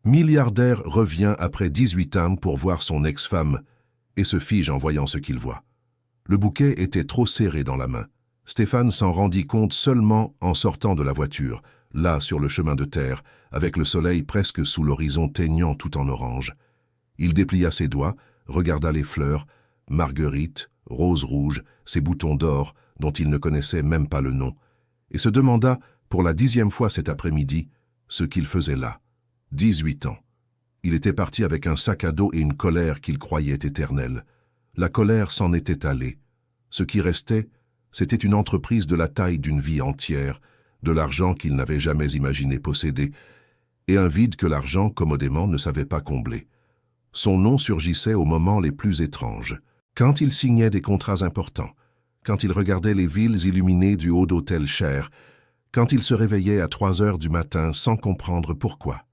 Milliardaire revient après 18 ans pour voir son ex-femme et se fige en voyant ce qu'il voit. Le bouquet était trop serré dans la main. Stéphane s'en rendit compte seulement en sortant de la voiture, là sur le chemin de terre, avec le soleil presque sous l'horizon teignant tout en orange. Il déplia ses doigts, regarda les fleurs, marguerites, roses rouges, ces boutons d'or dont il ne connaissait même pas le nom, et se demanda, pour la 10e fois cet après-midi, ce qu'il faisait là. 18 ans. Il était parti avec un sac à dos et une colère qu'il croyait éternelle. La colère s'en était allée. Ce qui restait, c'était une entreprise de la taille d'une vie entière, de l'argent qu'il n'avait jamais imaginé posséder, et un vide que l'argent, commodément, ne savait pas combler. Son nom surgissait aux moments les plus étranges. Quand il signait des contrats importants, quand il regardait les villes illuminées du haut d'hôtel cher, quand il se réveillait à 3 heures du matin sans comprendre pourquoi.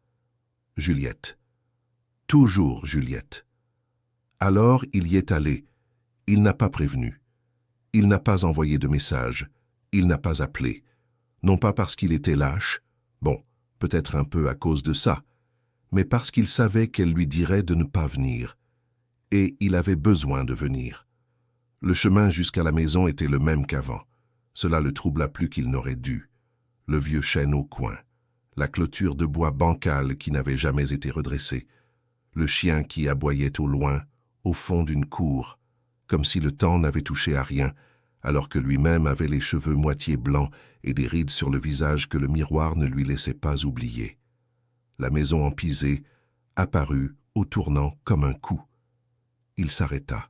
Juliette. Toujours Juliette. Alors il y est allé. Il n'a pas prévenu. Il n'a pas envoyé de message. Il n'a pas appelé. Non pas parce qu'il était lâche, bon, peut-être un peu à cause de ça, mais parce qu'il savait qu'elle lui dirait de ne pas venir. Et il avait besoin de venir. Le chemin jusqu'à la maison était le même qu'avant. Cela le troubla plus qu'il n'aurait dû. Le vieux chêne au coin, la clôture de bois bancale qui n'avait jamais été redressée, le chien qui aboyait au loin, au fond d'une cour, comme si le temps n'avait touché à rien, alors que lui-même avait les cheveux moitié blancs et des rides sur le visage que le miroir ne lui laissait pas oublier. La maison empisée apparut au tournant comme un coup. Il s'arrêta.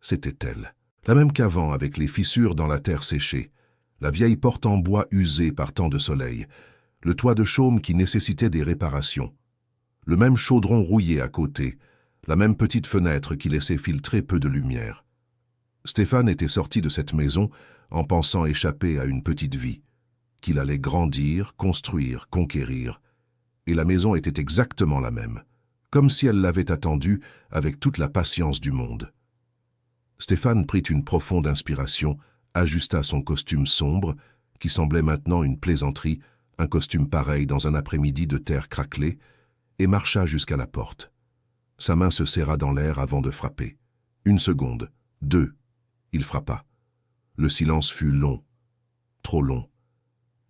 C'était elle, la même qu'avant avec les fissures dans la terre séchée, la vieille porte en bois usée par tant de soleil, le toit de chaume qui nécessitait des réparations, le même chaudron rouillé à côté, la même petite fenêtre qui laissait filtrer peu de lumière. Stéphane était sorti de cette maison en pensant échapper à une petite vie, qu'il allait grandir, construire, conquérir, et la maison était exactement la même, comme si elle l'avait attendu avec toute la patience du monde. Stéphane prit une profonde inspiration, ajusta son costume sombre, qui semblait maintenant une plaisanterie, un costume pareil dans un après-midi de terre craquelée, et marcha jusqu'à la porte. Sa main se serra dans l'air avant de frapper. 1 seconde, 2, il frappa. Le silence fut long, trop long.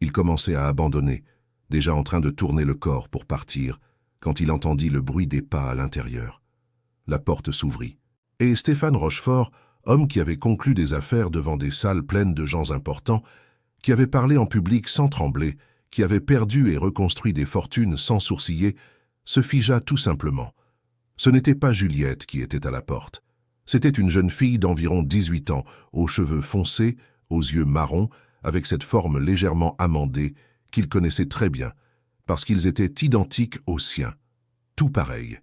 Il commençait à abandonner, déjà en train de tourner le corps pour partir, quand il entendit le bruit des pas à l'intérieur. La porte s'ouvrit. Et Stéphane Rochefort, homme qui avait conclu des affaires devant des salles pleines de gens importants, qui avait parlé en public sans trembler, qui avait perdu et reconstruit des fortunes sans sourciller, se figea tout simplement. Ce n'était pas Juliette qui était à la porte. C'était une jeune fille d'environ 18 ans, aux cheveux foncés, aux yeux marrons, avec cette forme légèrement amendée qu'il connaissait très bien, parce qu'ils étaient identiques aux siens, tout pareil.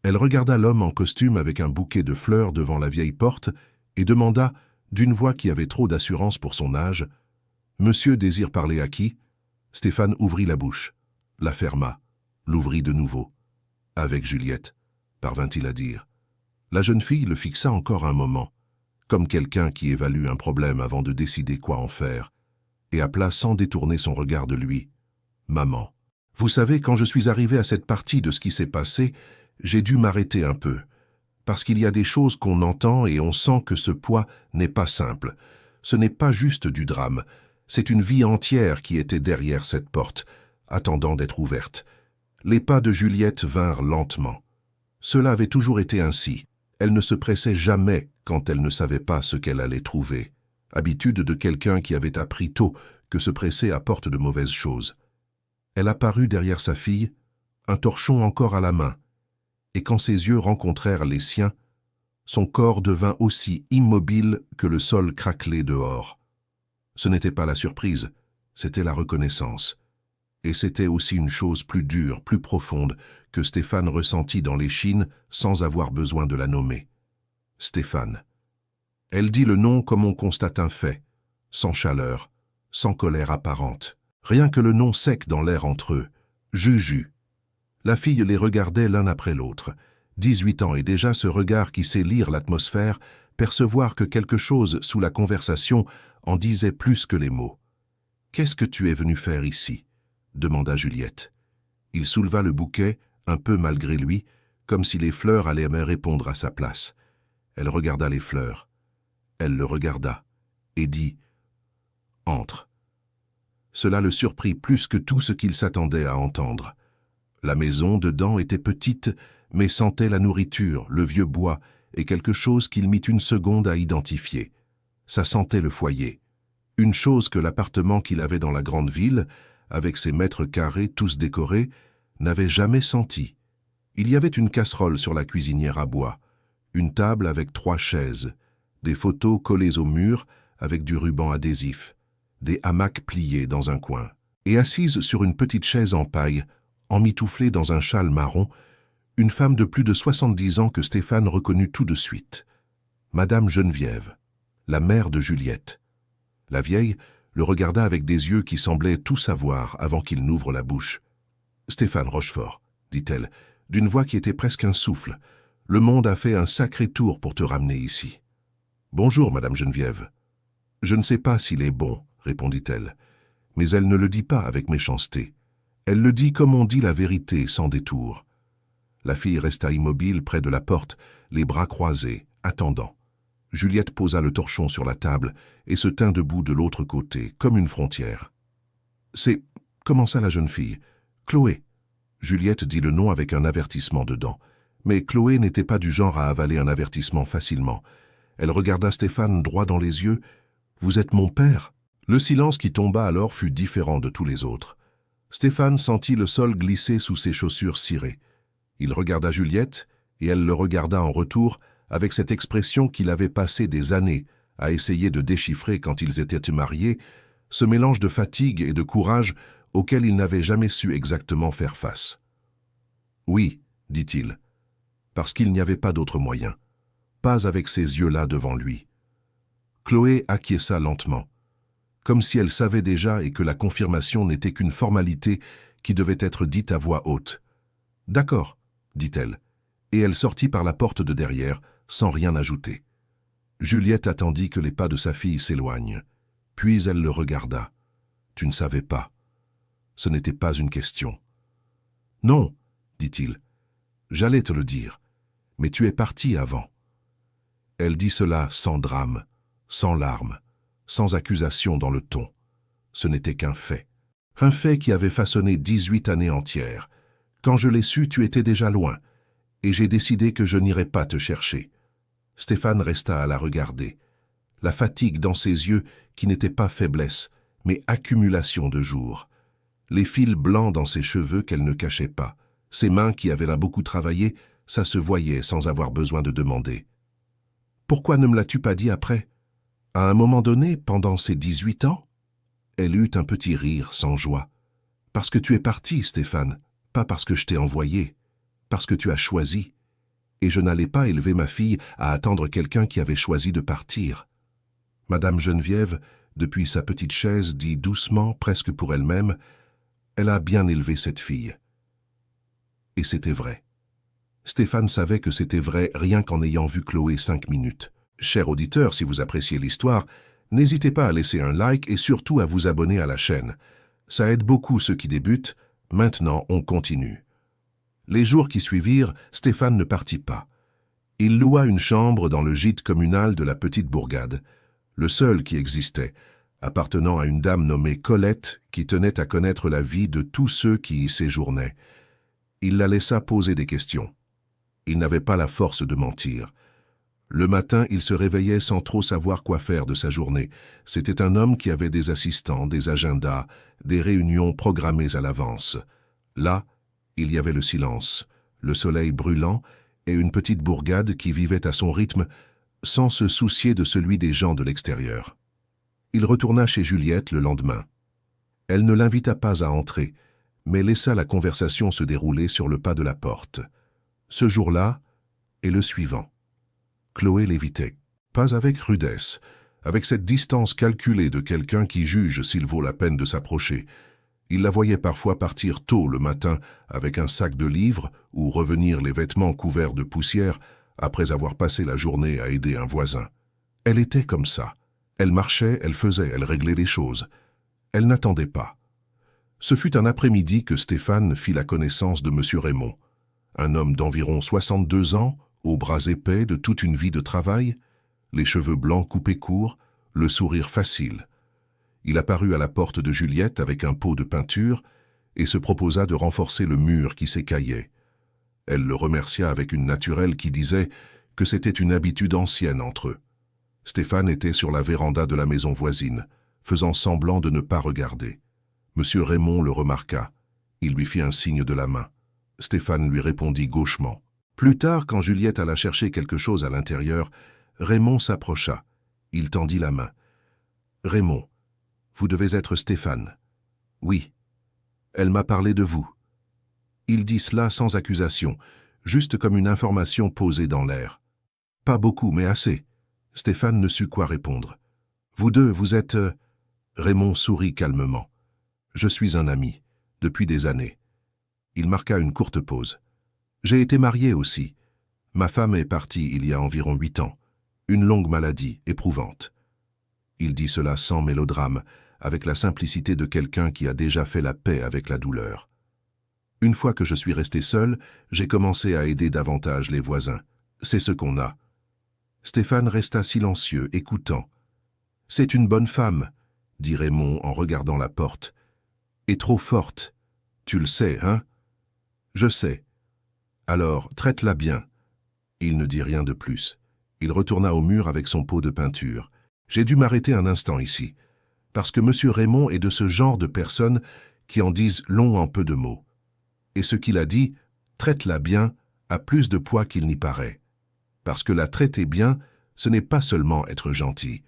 Elle regarda l'homme en costume avec un bouquet de fleurs devant la vieille porte et demanda, d'une voix qui avait trop d'assurance pour son âge, « Monsieur désire parler à qui ?» Stéphane ouvrit la bouche, la ferma, l'ouvrit de nouveau. « Avec Juliette », parvint-il à dire. La jeune fille le fixa encore un moment, comme quelqu'un qui évalue un problème avant de décider quoi en faire, et appela sans détourner son regard de lui, « Maman, vous savez, quand je suis arrivé à cette partie de ce qui s'est passé, j'ai dû m'arrêter un peu, parce qu'il y a des choses qu'on entend et on sent que ce poids n'est pas simple. Ce n'est pas juste du drame, c'est une vie entière qui était derrière cette porte, attendant d'être ouverte. Les pas de Juliette vinrent lentement. Cela avait toujours été ainsi. Elle ne se pressait jamais quand elle ne savait pas ce qu'elle allait trouver. Habitude de quelqu'un qui avait appris tôt que se presser apporte de mauvaises choses. Elle apparut derrière sa fille, un torchon encore à la main, et quand ses yeux rencontrèrent les siens, son corps devint aussi immobile que le sol craquelé dehors. Ce n'était pas la surprise, c'était la reconnaissance. Et c'était aussi une chose plus dure, plus profonde, que Stéphane ressentit dans l'échine sans avoir besoin de la nommer. Stéphane. Elle dit le nom comme on constate un fait, sans chaleur, sans colère apparente. Rien que le nom sec dans l'air entre eux. Juju. La fille les regardait l'un après l'autre. 18 ans et déjà ce regard qui sait lire l'atmosphère, percevoir que quelque chose sous la conversation en disait plus que les mots. « Qu'est-ce que tu es venu faire ici ?» demanda Juliette. Il souleva le bouquet, un peu malgré lui, comme si les fleurs allaient répondre à sa place. Elle regarda les fleurs. Elle le regarda et dit « Entre ». Cela le surprit plus que tout ce qu'il s'attendait à entendre. La maison dedans était petite, mais sentait la nourriture, le vieux bois et quelque chose qu'il mit une seconde à identifier. Ça sentait le foyer. Une chose que l'appartement qu'il avait dans la grande ville, avec ses mètres carrés tous décorés, n'avait jamais senti. Il y avait une casserole sur la cuisinière à bois, une table avec 3 chaises, des photos collées au mur avec du ruban adhésif, des hamacs pliés dans un coin, et assise sur une petite chaise en paille, emmitouflée dans un châle marron, une femme de plus de 70 ans que Stéphane reconnut tout de suite. Madame Geneviève, la mère de Juliette. La vieille le regarda avec des yeux qui semblaient tout savoir avant qu'il n'ouvre la bouche. « Stéphane Rochefort, dit-elle, d'une voix qui était presque un souffle, le monde a fait un sacré tour pour te ramener ici. »« Bonjour, Madame Geneviève. »« Je ne sais pas s'il est bon, répondit-elle, mais elle ne le dit pas avec méchanceté. Elle le dit comme on dit la vérité sans détour. » La fille resta immobile près de la porte, les bras croisés, attendant. Juliette posa le torchon sur la table et se tint debout de l'autre côté, comme une frontière. « C'est... » commença la jeune fille. « Chloé. » Juliette dit le nom avec un avertissement dedans. Mais Chloé n'était pas du genre à avaler un avertissement facilement. Elle regarda Stéphane droit dans les yeux. « Vous êtes mon père ?» Le silence qui tomba alors fut différent de tous les autres. Stéphane sentit le sol glisser sous ses chaussures cirées. Il regarda Juliette, et elle le regarda en retour, avec cette expression qu'il avait passé des années à essayer de déchiffrer quand ils étaient mariés, ce mélange de fatigue et de courage auquel il n'avait jamais su exactement faire face. « Oui, dit-il, parce qu'il n'y avait pas d'autre moyen, pas avec ces yeux-là devant lui. » Chloé acquiesça lentement, comme si elle savait déjà et que la confirmation n'était qu'une formalité qui devait être dite à voix haute. « D'accord, » dit-elle, et elle sortit par la porte de derrière, sans rien ajouter. Juliette attendit que les pas de sa fille s'éloignent, puis elle le regarda. « Tu ne savais pas. Ce n'était pas une question. »« Non, » dit-il, « j'allais te le dire, mais tu es partie avant. » Elle dit cela sans drame, sans larmes, sans accusation dans le ton. Ce n'était qu'un fait. Un fait qui avait façonné 18 années entières. Quand je l'ai su, tu étais déjà loin, et j'ai décidé que je n'irais pas te chercher. Stéphane resta à la regarder. La fatigue dans ses yeux qui n'était pas faiblesse, mais accumulation de jours. Les fils blancs dans ses cheveux qu'elle ne cachait pas. Ses mains qui avaient là beaucoup travaillé, ça se voyait sans avoir besoin de demander. « Pourquoi ne me l'as-tu pas dit après ? À un moment donné, pendant ces 18 ans ?» Elle eut un petit rire sans joie. « Parce que tu es parti, Stéphane, pas parce que je t'ai envoyé, parce que tu as choisi. Et je n'allais pas élever ma fille à attendre quelqu'un qui avait choisi de partir. » Madame Geneviève, depuis sa petite chaise, dit doucement, presque pour elle-même, « Elle a bien élevé cette fille. » Et c'était vrai. Stéphane savait que c'était vrai rien qu'en ayant vu Chloé 5 minutes. Cher auditeur, si vous appréciez l'histoire, n'hésitez pas à laisser un like et surtout à vous abonner à la chaîne. Ça aide beaucoup ceux qui débutent. Maintenant, on continue. Les jours qui suivirent, Stéphane ne partit pas. Il loua une chambre dans le gîte communal de la petite bourgade, le seul qui existait, appartenant à une dame nommée Colette qui tenait à connaître la vie de tous ceux qui y séjournaient. Il la laissa poser des questions. Il n'avait pas la force de mentir. Le matin, il se réveillait sans trop savoir quoi faire de sa journée. C'était un homme qui avait des assistants, des agendas, des réunions programmées à l'avance. Là, il y avait le silence, le soleil brûlant et une petite bourgade qui vivait à son rythme sans se soucier de celui des gens de l'extérieur. Il retourna chez Juliette le lendemain. Elle ne l'invita pas à entrer, mais laissa la conversation se dérouler sur le pas de la porte. Ce jour-là et le suivant. Chloé l'évitait, pas avec rudesse, avec cette distance calculée de quelqu'un qui juge s'il vaut la peine de s'approcher. Il la voyait parfois partir tôt le matin avec un sac de livres ou revenir les vêtements couverts de poussière après avoir passé la journée à aider un voisin. Elle était comme ça. Elle marchait, elle faisait, elle réglait les choses. Elle n'attendait pas. Ce fut un après-midi que Stéphane fit la connaissance de M. Raymond. Un homme d'environ 62 ans, aux bras épais de toute une vie de travail, les cheveux blancs coupés courts, le sourire facile. Il apparut à la porte de Juliette avec un pot de peinture et se proposa de renforcer le mur qui s'écaillait. Elle le remercia avec une naturelle qui disait que c'était une habitude ancienne entre eux. Stéphane était sur la véranda de la maison voisine, faisant semblant de ne pas regarder. Monsieur Raymond le remarqua. Il lui fit un signe de la main. Stéphane lui répondit gauchement. Plus tard, quand Juliette alla chercher quelque chose à l'intérieur, Raymond s'approcha. Il tendit la main. « Raymond, vous devez être Stéphane. »« Oui. Elle m'a parlé de vous. » Il dit cela sans accusation, juste comme une information posée dans l'air. Pas beaucoup, mais assez. Stéphane ne sut quoi répondre. « Vous deux, vous êtes... » Raymond sourit calmement. « Je suis un ami, depuis des années. » Il marqua une courte pause. « J'ai été marié aussi. Ma femme est partie il y a environ 8 ans. Une longue maladie, éprouvante. » Il dit cela sans mélodrame, avec la simplicité de quelqu'un qui a déjà fait la paix avec la douleur. Une fois que je suis resté seul, j'ai commencé à aider davantage les voisins. C'est ce qu'on a. Stéphane resta silencieux, écoutant. « C'est une bonne femme, » dit Raymond en regardant la porte. « Et trop forte. Tu le sais, hein ? » « Je sais. Alors, traite-la bien. » Il ne dit rien de plus. Il retourna au mur avec son pot de peinture. J'ai dû m'arrêter un instant ici, parce que M. Raymond est de ce genre de personnes qui en disent long en peu de mots. Et ce qu'il a dit, traite-la bien, a plus de poids qu'il n'y paraît. Parce que la traiter bien, ce n'est pas seulement être gentil,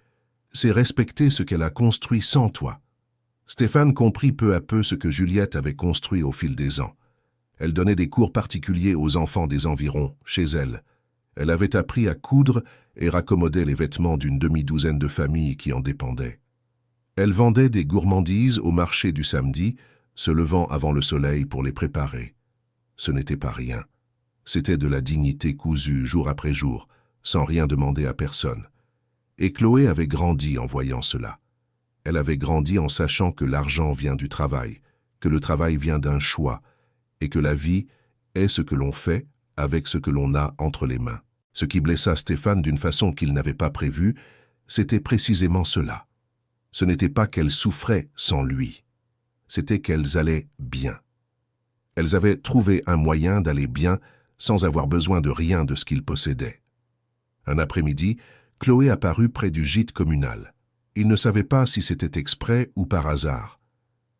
c'est respecter ce qu'elle a construit sans toi. Stéphane comprit peu à peu ce que Juliette avait construit au fil des ans. Elle donnait des cours particuliers aux enfants des environs, chez elle. Elle avait appris à coudre et raccommodait les vêtements d'une demi-douzaine de familles qui en dépendaient. Elle vendait des gourmandises au marché du samedi, se levant avant le soleil pour les préparer. Ce n'était pas rien. C'était de la dignité cousue jour après jour, sans rien demander à personne. Et Chloé avait grandi en voyant cela. Elle avait grandi en sachant que l'argent vient du travail, que le travail vient d'un choix, et que la vie est ce que l'on fait avec ce que l'on a entre les mains. Ce qui blessa Stéphane d'une façon qu'il n'avait pas prévue, c'était précisément cela. Ce n'était pas qu'elles souffraient sans lui, c'était qu'elles allaient bien. Elles avaient trouvé un moyen d'aller bien sans avoir besoin de rien de ce qu'ils possédaient. Un après-midi, Chloé apparut près du gîte communal. Il ne savait pas si c'était exprès ou par hasard.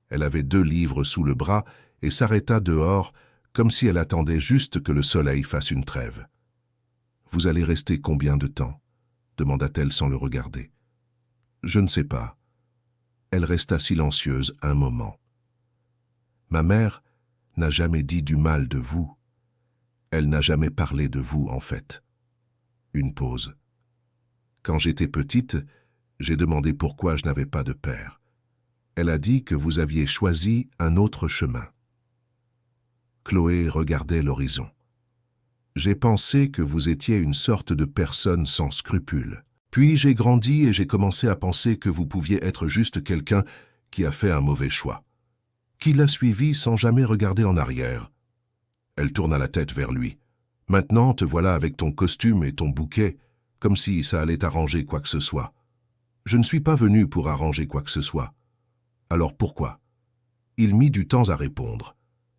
Elle avait 2 livres sous le bras et s'arrêta dehors comme si elle attendait juste que le soleil fasse une trêve. « Vous allez rester combien de temps ?» demanda-t-elle sans le regarder. « Je ne sais pas. » Elle resta silencieuse un moment. « Ma mère n'a jamais dit du mal de vous. Elle n'a jamais parlé de vous, en fait. » Une pause. « Quand j'étais petite, j'ai demandé pourquoi je n'avais pas de père. Elle a dit que vous aviez choisi un autre chemin. » Chloé regardait l'horizon. « J'ai pensé que vous étiez une sorte de personne sans scrupules. Puis j'ai grandi et j'ai commencé à penser que vous pouviez être juste quelqu'un qui a fait un mauvais choix. Qui l'a suivi sans jamais regarder en arrière. » Elle tourna la tête vers lui. « Maintenant, te voilà avec ton costume et ton bouquet, comme si ça allait arranger quoi que ce soit. Je ne suis pas venu pour arranger quoi que ce soit. Alors pourquoi ?» Il mit du temps à répondre.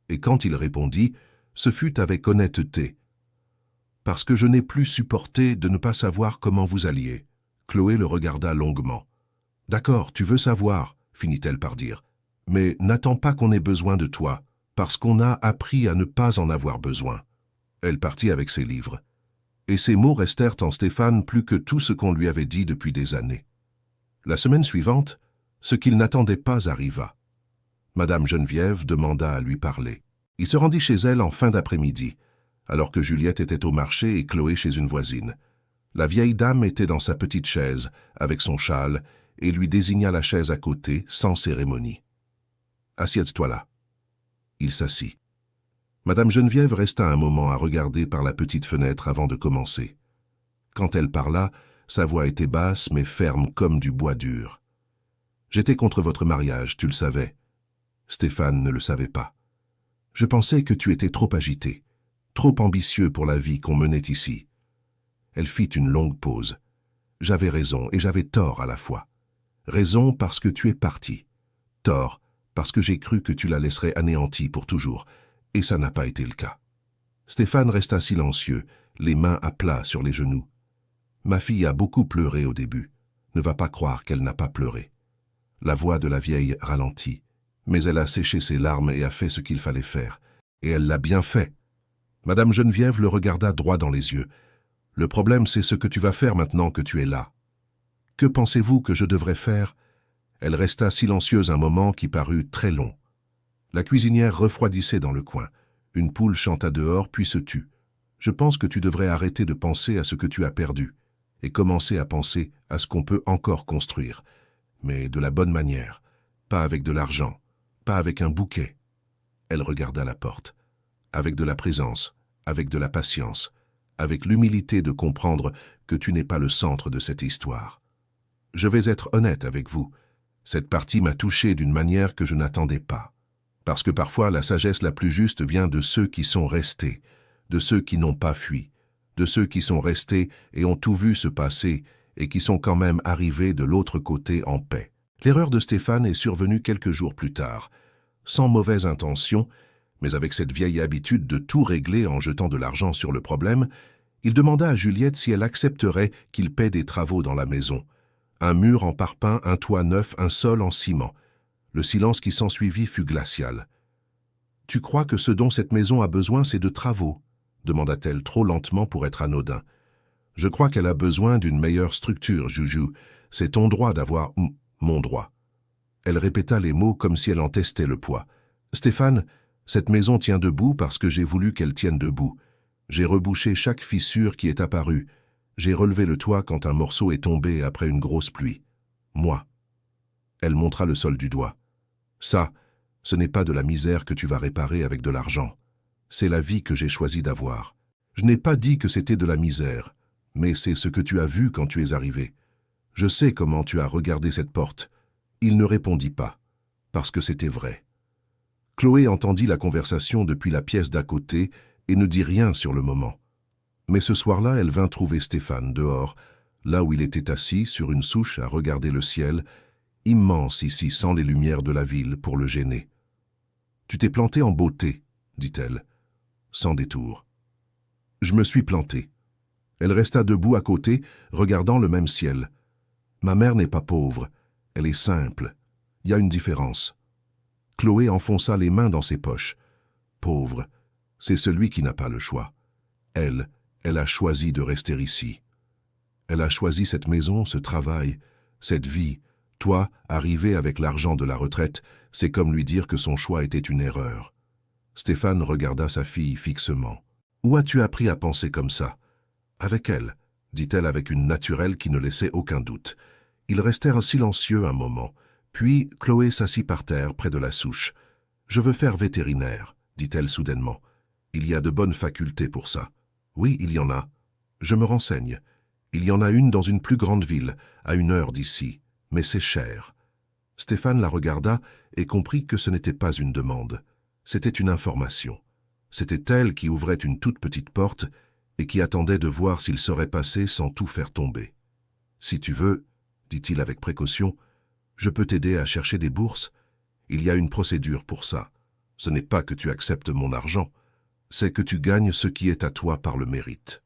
Et quand il répondit, ce fut avec honnêteté. « Parce que je n'ai plus supporté de ne pas savoir comment vous alliez. » Chloé le regarda longuement. « D'accord, tu veux savoir, » finit-elle par dire. « Mais n'attends pas qu'on ait besoin de toi, parce qu'on a appris à ne pas en avoir besoin. » Elle partit avec ses livres. Et ces mots restèrent en Stéphane plus que tout ce qu'on lui avait dit depuis des années. La semaine suivante, ce qu'il n'attendait pas arriva. Madame Geneviève demanda à lui parler. Il se rendit chez elle en fin d'après-midi, alors que Juliette était au marché et Chloé chez une voisine. La vieille dame était dans sa petite chaise, avec son châle, et lui désigna la chaise à côté, sans cérémonie. « Assieds-toi là. » Il s'assit. Madame Geneviève resta un moment à regarder par la petite fenêtre avant de commencer. Quand elle parla, sa voix était basse mais ferme comme du bois dur. « J'étais contre votre mariage, tu le savais. » Stéphane ne le savait pas. « Je pensais que tu étais trop agité. trop ambitieux pour la vie qu'on menait ici. Elle fit une longue pause. J'avais raison et j'avais tort à la fois. Raison parce que tu es parti. Tort parce que j'ai cru que tu la laisserais anéantie pour toujours, et ça n'a pas été le cas. Stéphane resta silencieux, les mains à plat sur les genoux. Ma fille a beaucoup pleuré au début. Ne va pas croire qu'elle n'a pas pleuré. La voix de la vieille ralentit, mais elle a séché ses larmes et a fait ce qu'il fallait faire. Et elle l'a bien fait. Madame Geneviève le regarda droit dans les yeux. Le problème, c'est ce que tu vas faire maintenant que tu es là. Que pensez-vous que je devrais faire? Elle resta silencieuse un moment qui parut très long. La cuisinière refroidissait dans le coin. Une poule chanta dehors puis se tut. Je pense que tu devrais arrêter de penser à ce que tu as perdu et commencer à penser à ce qu'on peut encore construire, mais de la bonne manière, pas avec de l'argent, pas avec un bouquet. Elle regarda la porte. Avec de la présence, avec de la patience, avec l'humilité de comprendre que tu n'es pas le centre de cette histoire. Je vais être honnête avec vous. Cette partie m'a touché d'une manière que je n'attendais pas. Parce que parfois la sagesse la plus juste vient de ceux qui sont restés, de ceux qui n'ont pas fui, de ceux qui sont restés et ont tout vu se passer et qui sont quand même arrivés de l'autre côté en paix. L'erreur de Stéphane est survenue quelques jours plus tard, sans mauvaise intention, mais avec cette vieille habitude de tout régler en jetant de l'argent sur le problème, il demanda à Juliette si elle accepterait qu'il paie des travaux dans la maison. Un mur en parpaing, un toit neuf, un sol en ciment. Le silence qui s'ensuivit fut glacial. « Tu crois que ce dont cette maison a besoin, c'est de travaux ?» demanda-t-elle trop lentement pour être anodin. « Je crois qu'elle a besoin d'une meilleure structure, Juju. C'est ton droit d'avoir mon droit. » Elle répéta les mots comme si elle en testait le poids. « Stéphane, cette maison tient debout parce que j'ai voulu qu'elle tienne debout. J'ai rebouché chaque fissure qui est apparue. J'ai relevé le toit quand un morceau est tombé après une grosse pluie. Moi. » Elle montra le sol du doigt. « Ça, ce n'est pas de la misère que tu vas réparer avec de l'argent. C'est la vie que j'ai choisi d'avoir. Je n'ai pas dit que c'était de la misère, mais c'est ce que tu as vu quand tu es arrivé. Je sais comment tu as regardé cette porte. » Il ne répondit pas, parce que c'était vrai. Chloé entendit la conversation depuis la pièce d'à côté et ne dit rien sur le moment. Mais ce soir-là, elle vint trouver Stéphane dehors, là où il était assis sur une souche à regarder le ciel, immense ici sans les lumières de la ville pour le gêner. « Tu t'es planté en beauté, dit-elle, sans détour. « Je me suis planté. » Elle resta debout à côté, regardant le même ciel. « Ma mère n'est pas pauvre, elle est simple. Il y a une différence. » Chloé enfonça les mains dans ses poches. « Pauvre, c'est celui qui n'a pas le choix. Elle a choisi de rester ici. Elle a choisi cette maison, ce travail, cette vie. Toi, arrivé avec l'argent de la retraite, c'est comme lui dire que son choix était une erreur. » Stéphane regarda sa fille fixement. « Où as-tu appris à penser comme ça ?»« Avec elle, » dit-elle avec une naturelle qui ne laissait aucun doute. Ils restèrent silencieux un moment. Puis Chloé s'assit par terre près de la souche. « Je veux faire vétérinaire, » dit-elle soudainement. « Il y a de bonnes facultés pour ça. »« Oui, il y en a. Je me renseigne. Il y en a une dans une plus grande ville, à 1 heure d'ici, mais c'est cher. » Stéphane la regarda et comprit que ce n'était pas une demande. C'était une information. C'était elle qui ouvrait une toute petite porte et qui attendait de voir s'il serait passé sans tout faire tomber. « Si tu veux, » dit-il avec précaution, « je peux t'aider à chercher des bourses. Il y a une procédure pour ça. Ce n'est pas que tu acceptes mon argent, c'est que tu gagnes ce qui est à toi par le mérite. »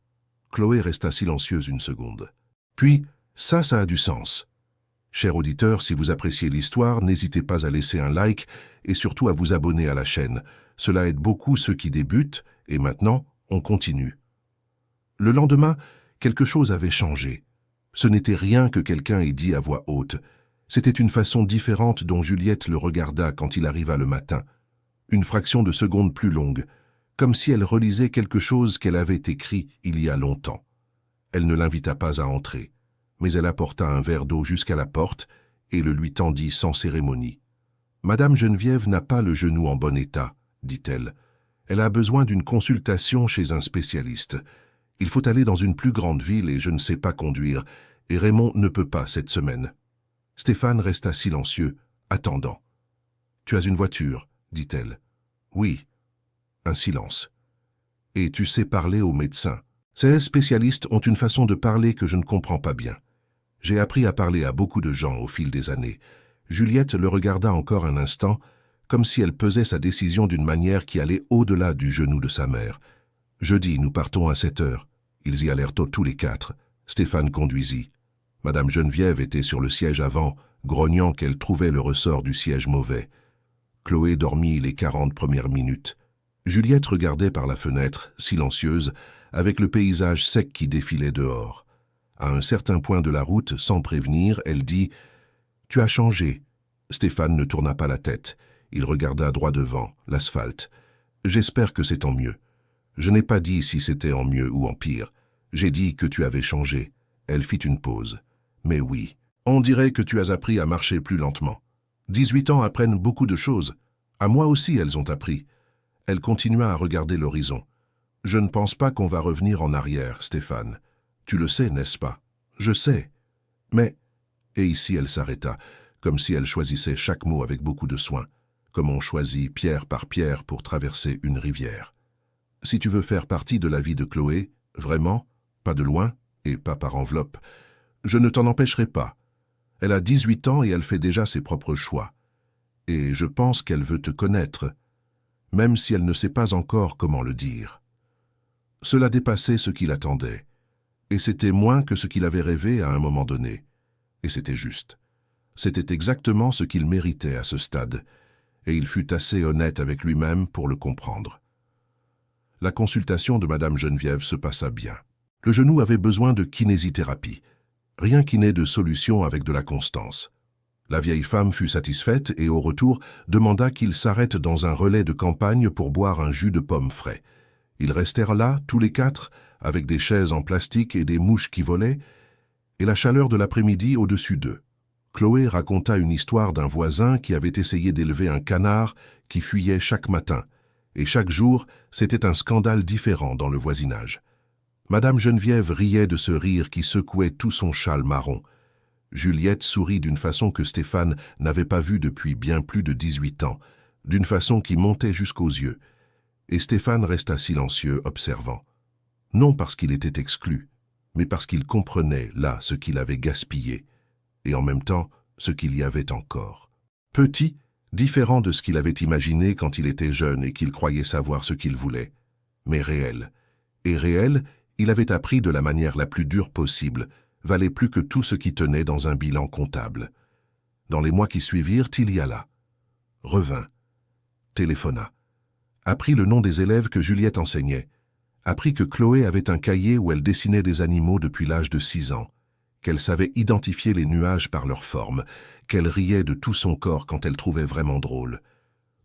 Chloé resta silencieuse une seconde. Puis, ça a du sens. Cher auditeur, si vous appréciez l'histoire, n'hésitez pas à laisser un like et surtout à vous abonner à la chaîne. Cela aide beaucoup ceux qui débutent, et maintenant, on continue. Le lendemain, quelque chose avait changé. Ce n'était rien que quelqu'un ait dit à voix haute. C'était une façon différente dont Juliette le regarda quand il arriva le matin. Une fraction de seconde plus longue, comme si elle relisait quelque chose qu'elle avait écrit il y a longtemps. Elle ne l'invita pas à entrer, mais elle apporta un verre d'eau jusqu'à la porte et le lui tendit sans cérémonie. « Madame Geneviève n'a pas le genou en bon état, » dit-elle. « Elle a besoin d'une consultation chez un spécialiste. Il faut aller dans une plus grande ville et je ne sais pas conduire, et Raymond ne peut pas cette semaine. » Stéphane resta silencieux, attendant. « Tu as une voiture ?» dit-elle. « Oui. » Un silence. Et tu sais parler aux médecins. Ces spécialistes ont une façon de parler que je ne comprends pas bien. J'ai appris à parler à beaucoup de gens au fil des années. Juliette le regarda encore un instant, comme si elle pesait sa décision d'une manière qui allait au-delà du genou de sa mère. Jeudi, nous partons à 7 heures. Ils y allèrent tous les quatre. Stéphane conduisit. Madame Geneviève était sur le siège avant, grognant qu'elle trouvait le ressort du siège mauvais. Chloé dormit les 40 premières minutes. Juliette regardait par la fenêtre, silencieuse, avec le paysage sec qui défilait dehors. À un certain point de la route, sans prévenir, elle dit « Tu as changé ». Stéphane ne tourna pas la tête. Il regarda droit devant, l'asphalte. « J'espère que c'est en mieux. Je n'ai pas dit si c'était en mieux ou en pire. J'ai dit que tu avais changé. » Elle fit une pause. « Mais oui, on dirait que tu as appris à marcher plus lentement. 18 ans apprennent beaucoup de choses. À moi aussi, elles ont appris. » Elle continua à regarder l'horizon. « Je ne pense pas qu'on va revenir en arrière, Stéphane. Tu le sais, n'est-ce pas? Je sais. Mais... » Et ici elle s'arrêta, comme si elle choisissait chaque mot avec beaucoup de soin, comme on choisit pierre par pierre pour traverser une rivière. « Si tu veux faire partie de la vie de Chloé, vraiment, pas de loin, et pas par enveloppe, je ne t'en empêcherai pas. Elle a 18 ans et elle fait déjà ses propres choix. Et je pense qu'elle veut te connaître, même si elle ne sait pas encore comment le dire. » Cela dépassait ce qu'il attendait, et c'était moins que ce qu'il avait rêvé à un moment donné. Et c'était juste. C'était exactement ce qu'il méritait à ce stade, et il fut assez honnête avec lui-même pour le comprendre. La consultation de Madame Geneviève se passa bien. Le genou avait besoin de kinésithérapie. Rien qui n'ait de solution avec de la constance. La vieille femme fut satisfaite et au retour demanda qu'il s'arrête dans un relais de campagne pour boire un jus de pomme frais. Ils restèrent là, tous les quatre, avec des chaises en plastique et des mouches qui volaient, et la chaleur de l'après-midi au-dessus d'eux. Chloé raconta une histoire d'un voisin qui avait essayé d'élever un canard qui fuyait chaque matin, et chaque jour, c'était un scandale différent dans le voisinage. Madame Geneviève riait de ce rire qui secouait tout son châle marron. Juliette sourit d'une façon que Stéphane n'avait pas vue depuis bien plus de 18 ans, d'une façon qui montait jusqu'aux yeux. Et Stéphane resta silencieux, observant. Non parce qu'il était exclu, mais parce qu'il comprenait là ce qu'il avait gaspillé, et en même temps ce qu'il y avait encore. Petit, différent de ce qu'il avait imaginé quand il était jeune et qu'il croyait savoir ce qu'il voulait, mais réel. Et réel, il avait appris de la manière la plus dure possible, valait plus que tout ce qui tenait dans un bilan comptable. Dans les mois qui suivirent, il y alla. Revint. Téléphona. Apprit le nom des élèves que Juliette enseignait. Apprit que Chloé avait un cahier où elle dessinait des animaux depuis l'âge de 6 ans, qu'elle savait identifier les nuages par leur forme, qu'elle riait de tout son corps quand elle trouvait vraiment drôle.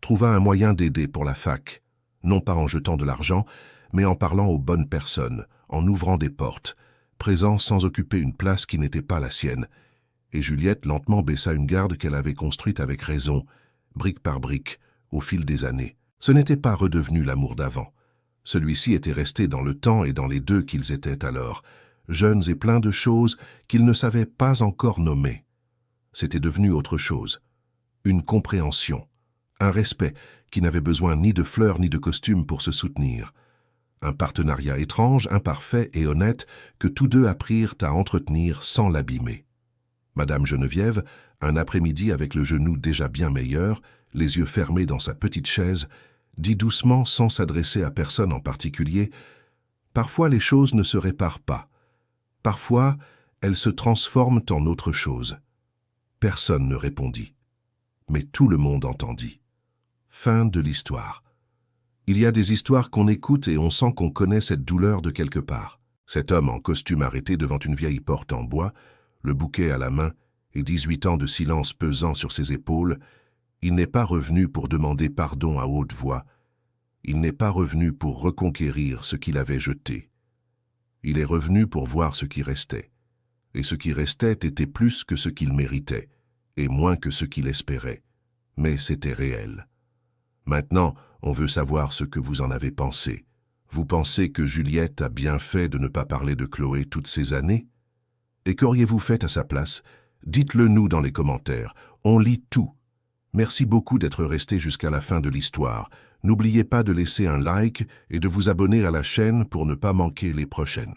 Trouva un moyen d'aider pour la fac, non pas en jetant de l'argent, mais en parlant aux bonnes personnes, en ouvrant des portes, présent sans occuper une place qui n'était pas la sienne. Et Juliette lentement baissa une garde qu'elle avait construite avec raison, brique par brique, au fil des années. Ce n'était pas redevenu l'amour d'avant. Celui-ci était resté dans le temps et dans les deux qu'ils étaient alors, jeunes et pleins de choses qu'ils ne savaient pas encore nommer. C'était devenu autre chose. Une compréhension, un respect qui n'avait besoin ni de fleurs ni de costumes pour se soutenir. Un partenariat étrange, imparfait et honnête que tous deux apprirent à entretenir sans l'abîmer. Madame Geneviève, un après-midi avec le genou déjà bien meilleur, les yeux fermés dans sa petite chaise, dit doucement sans s'adresser à personne en particulier, « Parfois les choses ne se réparent pas. Parfois, elles se transforment en autre chose. » Personne ne répondit. Mais tout le monde entendit. Fin de l'histoire. Il y a des histoires qu'on écoute et on sent qu'on connaît cette douleur de quelque part. Cet homme en costume arrêté devant une vieille porte en bois, le bouquet à la main et 18 ans de silence pesant sur ses épaules, il n'est pas revenu pour demander pardon à haute voix. Il n'est pas revenu pour reconquérir ce qu'il avait jeté. Il est revenu pour voir ce qui restait. Et ce qui restait était plus que ce qu'il méritait, et moins que ce qu'il espérait. Mais c'était réel. Maintenant, on veut savoir ce que vous en avez pensé. Vous pensez que Juliette a bien fait de ne pas parler de Chloé toutes ces années? Et qu'auriez-vous fait à sa place? Dites-le nous dans les commentaires. On lit tout. Merci beaucoup d'être resté jusqu'à la fin de l'histoire. N'oubliez pas de laisser un like et de vous abonner à la chaîne pour ne pas manquer les prochaines.